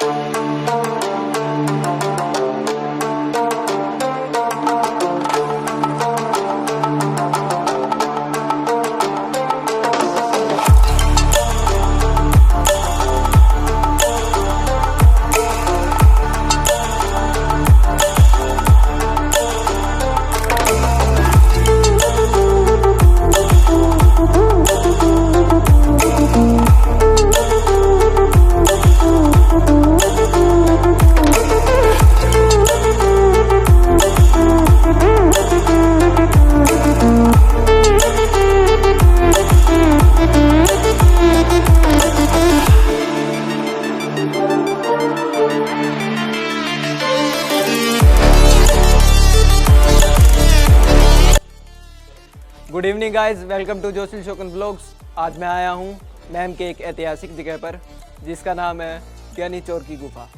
Good evening guys, welcome to जोशिल शोकन blogs. आज मैं आया हूँ मैम के एक ऐतिहासिक जगह पर जिसका नाम है ज्ञानी चोर की गुफा।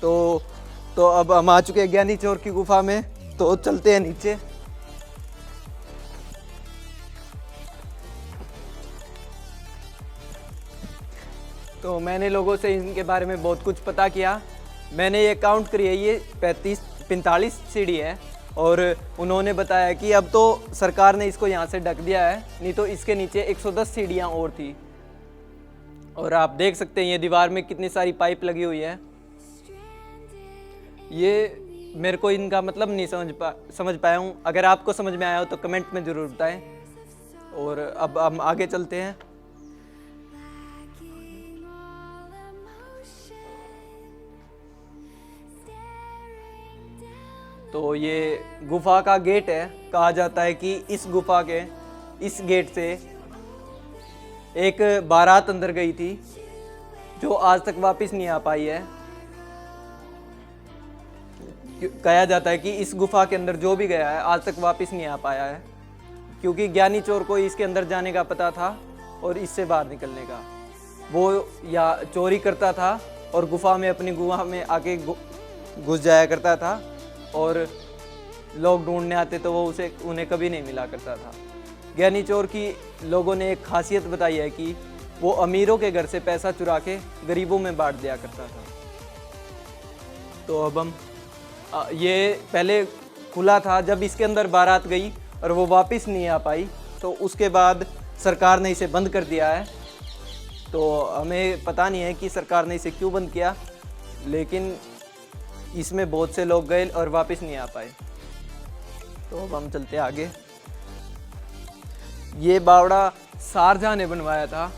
तो अब हम आ चुके हैं ज्ञानी चोर की गुफा में, तो चलते हैं नीचे। तो मैंने लोगों से इनके बारे में बहुत कुछ पता किया। मैंने ये काउंट करी है, ये 45 सीढ़ी है और उन्होंने बताया कि अब तो सरकार ने इसको यहाँ से ढक दिया है, नहीं तो इसके नीचे 110 सीढ़ियाँ और थी। और आप देख सकते हैं ये दीवार में कितनी सारी पाइप लगी हुई है। ये मेरे को इनका मतलब नहीं समझ पाया हूँ। अगर आपको समझ में आया हो तो कमेंट में ज़रूर बताएं। और अब हम आगे चलते हैं। तो ये गुफा का गेट है। कहा जाता है कि इस गुफा के इस गेट से एक बारात अंदर गई थी जो आज तक वापस नहीं आ पाई है। कहा जाता है कि इस गुफा के अंदर जो भी गया है आज तक वापस नहीं आ पाया है, क्योंकि ज्ञानी चोर को इसके अंदर जाने का पता था और इससे बाहर निकलने का। वो या चोरी करता था और गुफा में अपनी गुफा में आके घुस जाया करता था और लोग ढूंढने आते तो वो उन्हें कभी नहीं मिला करता था। ज्ञानी चोर की लोगों ने एक खासियत बताई है कि वो अमीरों के घर से पैसा चुरा के गरीबों में बांट दिया करता था। तो अब हम ये पहले खुला था, जब इसके अंदर बारात गई और वो वापस नहीं आ पाई तो उसके बाद सरकार ने इसे बंद कर दिया है। तो हमें पता नहीं है कि सरकार ने इसे क्यों बंद किया, लेकिन इसमें बहुत से लोग गए और वापस नहीं आ पाए। तो अब हम चलते आगे। ये बावड़ा शारजाह ने बनवाया था,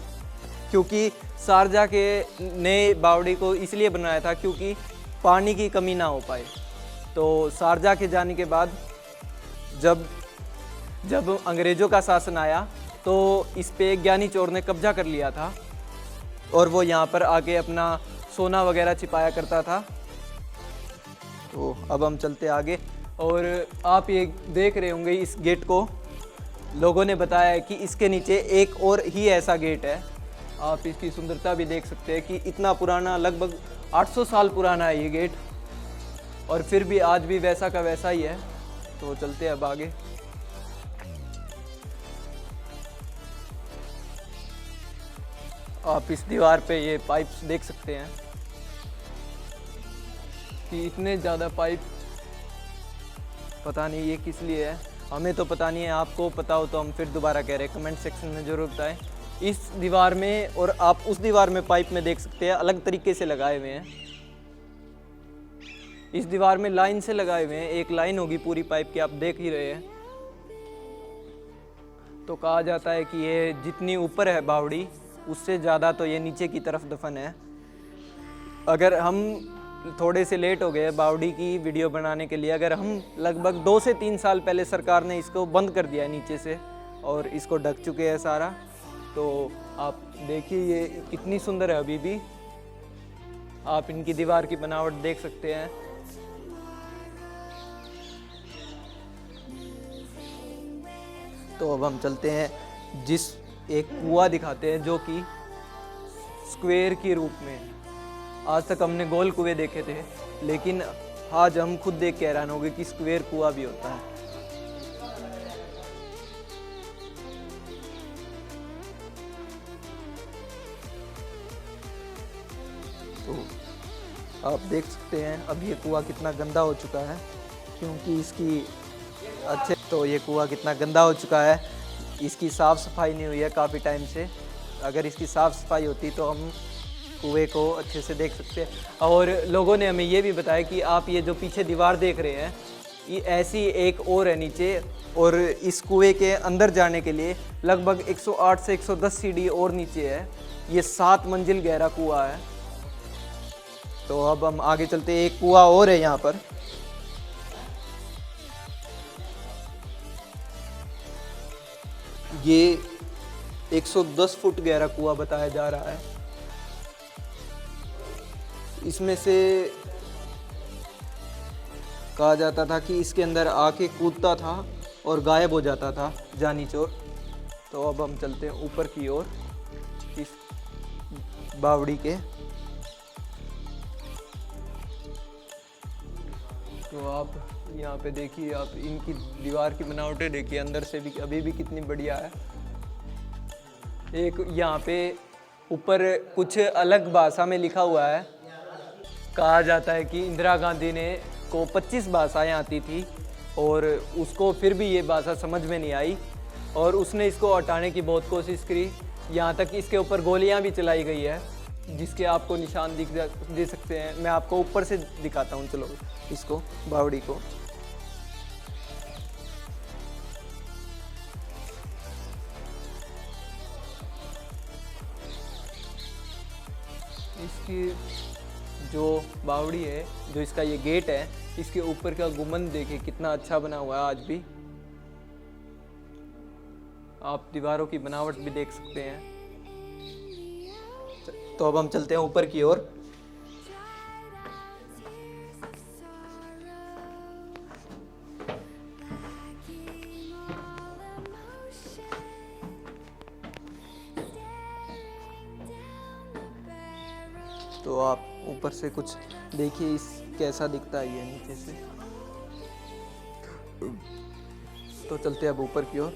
क्योंकि शारजाह के ने बावड़ी को इसलिए बनवाया था क्योंकि पानी की कमी ना हो पाए। तो शारजाह के जाने के बाद जब अंग्रेज़ों का शासन आया तो इस पे ज्ञानी चोर ने कब्जा कर लिया था और वो यहाँ पर आके अपना सोना वगैरह छिपाया करता था। तो अब हम चलते आगे। और आप ये देख रहे होंगे इस गेट को, लोगों ने बताया है कि इसके नीचे एक और ही ऐसा गेट है। आप इसकी सुंदरता भी देख सकते हैं कि इतना पुराना, लगभग 800 साल पुराना है ये गेट, और फिर भी आज भी वैसा का वैसा ही है। तो चलते हैं अब आगे। आप इस दीवार पे ये पाइप्स देख सकते हैं कि इतने ज़्यादा पाइप, पता नहीं ये किस लिए है, हमें तो पता नहीं है। आपको पता हो तो हम फिर दोबारा कह रहे हैं, कमेंट सेक्शन में ज़रूर बताएं। इस दीवार में और आप उस दीवार में पाइप में देख सकते हैं अलग तरीके से लगाए हुए हैं। इस दीवार में लाइन से लगाए हुए हैं, एक लाइन होगी पूरी पाइप की, आप देख ही रहे हैं। तो कहा जाता है कि ये जितनी ऊपर है बावड़ी उससे ज़्यादा तो ये नीचे की तरफ दफन है। अगर हम थोड़े से लेट हो गए बावड़ी की वीडियो बनाने के लिए, अगर हम लगभग 2 से 3 साल पहले सरकार ने इसको बंद कर दिया नीचे से और इसको ढक चुके हैं सारा। तो आप देखिए ये कितनी सुंदर है अभी भी। आप इनकी दीवार की बनावट देख सकते हैं। तो अब हम चलते हैं, जिस एक कुआं दिखाते हैं जो कि स्क्वायर के रूप में। आज तक हमने गोल कुएं देखे थे, लेकिन आज हम खुद देख के हैरान हो गए कि स्क्वायर कुआं भी होता है। तो आप देख सकते हैं अब ये कुआं कितना गंदा हो चुका है, क्योंकि इसकी अच्छे तो ये कुआं कितना गंदा हो चुका है, इसकी साफ़ सफाई नहीं हुई है काफ़ी टाइम से। अगर इसकी साफ़ सफाई होती तो हम कुएं को अच्छे से देख सकते हैं। और लोगों ने हमें ये भी बताया कि आप ये जो पीछे दीवार देख रहे हैं, ये ऐसी एक और है नीचे, और इस कुएं के अंदर जाने के लिए लगभग 108 से 110 सीढ़ी और नीचे है। ये 7 मंजिल गहरा कुआं है। तो अब हम आगे चलते हैं, एक कुआं और है यहाँ पर। ये 110 फुट गहरा कुआं बताया जा रहा है। इसमें से कहा जाता था कि इसके अंदर आके कूदता था और गायब हो जाता था जानी चोर। तो अब हम चलते हैं ऊपर की ओर इस बावड़ी के। तो आप यहाँ पे देखिए, आप इनकी दीवार की बनावटें देखिए, अंदर से भी अभी भी कितनी बढ़िया है। एक यहाँ पे ऊपर कुछ अलग भाषा में लिखा हुआ है। कहा जाता है कि इंदिरा गांधी ने को 25 भाषाएं आती थी और उसको फिर भी ये भाषा समझ में नहीं आई, और उसने इसको हटाने की बहुत कोशिश करी। यहाँ तक इसके ऊपर गोलियां भी चलाई गई है, जिसके आपको निशान दे सकते हैं। मैं आपको ऊपर से दिखाता हूँ, चलो इसको, बावड़ी को। इसकी जो बावड़ी है, जो इसका ये गेट है, इसके ऊपर का गुंबद देखिए कितना अच्छा बना हुआ है। आज भी आप दीवारों की बनावट भी देख सकते हैं। तो अब हम चलते हैं ऊपर की ओर। तो आप ऊपर से कुछ देखिए, इस कैसा दिखता है ये नीचे से। तो चलते हैं अब ऊपर की ओर।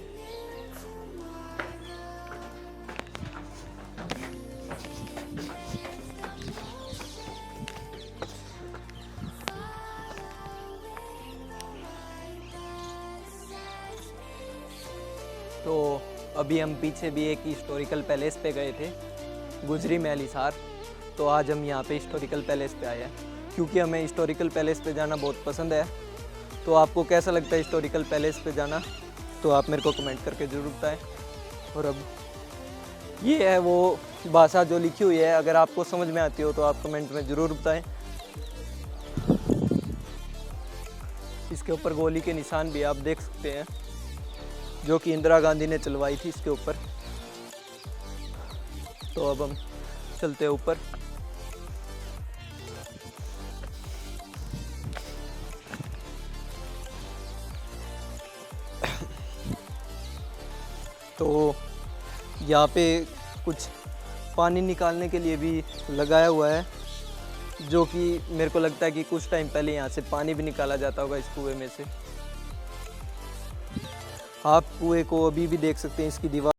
तो अभी हम पीछे भी एक हिस्टोरिकल पैलेस पे गए थे, गुजरी महल हिसार। तो आज हम यहाँ पे हिस्टोरिकल पैलेस पे आए हैं, क्योंकि हमें हिस्टोरिकल पैलेस पे जाना बहुत पसंद है। तो आपको कैसा लगता है हिस्टोरिकल पैलेस पे जाना, तो आप मेरे को कमेंट करके ज़रूर बताएं। और अब ये है वो भाषा जो लिखी हुई है, अगर आपको समझ में आती हो तो आप कमेंट में ज़रूर बताएं। इसके ऊपर गोली के निशान भी आप देख सकते हैं, जो कि इंदिरा गांधी ने चलवाई थी इसके ऊपर। तो अब हम चलते हैं ऊपर। तो यहाँ पे कुछ पानी निकालने के लिए भी लगाया हुआ है, जो कि मेरे को लगता है कि कुछ टाइम पहले यहाँ से पानी भी निकाला जाता होगा इस कुएं में से। आप कुएं को अभी भी देख सकते हैं, इसकी दीवार